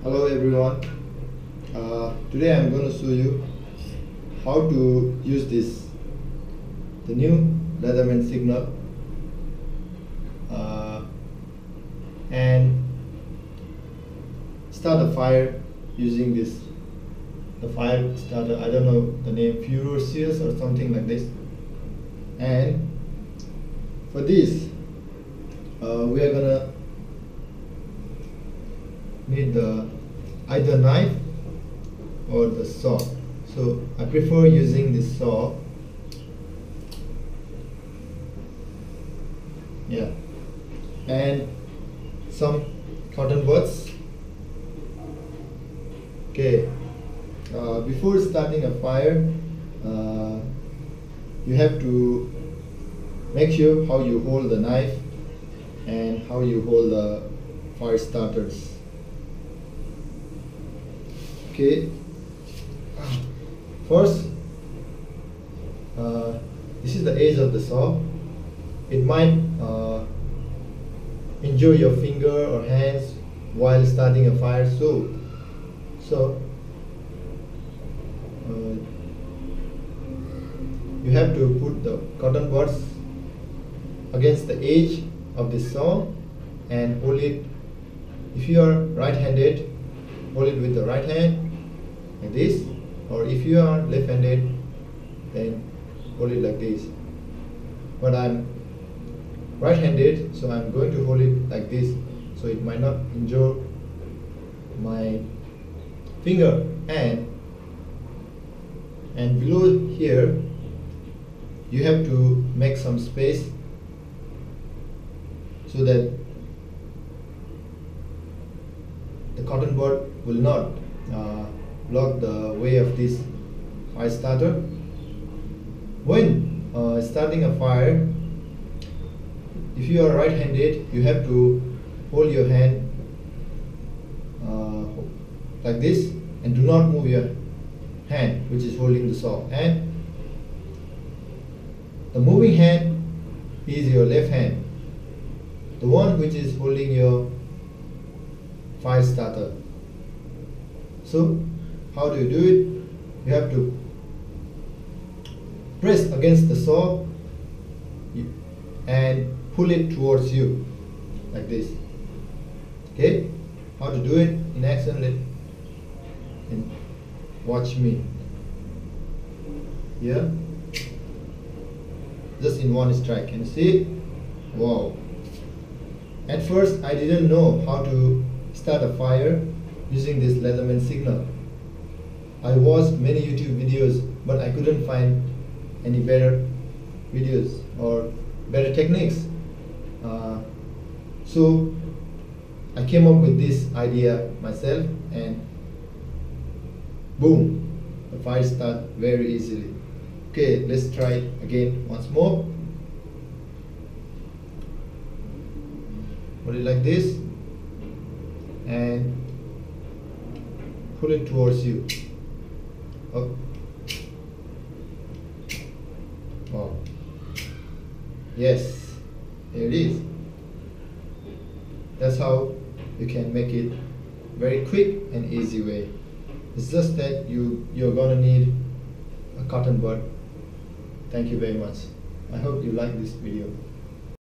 Hello everyone. Today I'm going to show you how to use the new leatherman signal and start a fire using the fire starter. I don't know the name, Furocious or something like this. And for this we are gonna need either knife or the saw. So I prefer using this saw. Yeah, and some cotton buds. Okay, before starting a fire, you have to make sure how you hold the knife and how you hold the fire starters. Okay, first this is the edge of the saw. It might injure your finger or hands while starting a fire, so you have to put the cotton buds against the edge of the saw and hold it. If you are right-handed, hold it with the right hand like this, or if you are left-handed, then hold it like this. But I'm right-handed, so I'm going to hold it like this, so it might not injure my finger. And below here you have to make some space so that the cotton bud will not block the way of this fire starter. When starting a fire, if you are right-handed, you have to hold your hand like this and do not move your hand which is holding the saw, and the moving hand is your left hand, the one which is holding your fire starter. So how do you do it? You have to press against the saw and pull it towards you like this. Okay, how to do it in action? And watch me here, just in one strike. Can you see? Wow. At first I didn't know how to start a fire using this leatherman signal. I watched many YouTube videos, but I couldn't find any better videos or better techniques. So I came up with this idea myself, and boom, the fire started very easily. Okay, let's try it again once more. Hold it like this and pull it towards you. Oh. Wow. Yes, here it is. That's how you can make it very quick and easy way. It's just that you're gonna need a cotton bud. Thank you very much. I hope you like this video.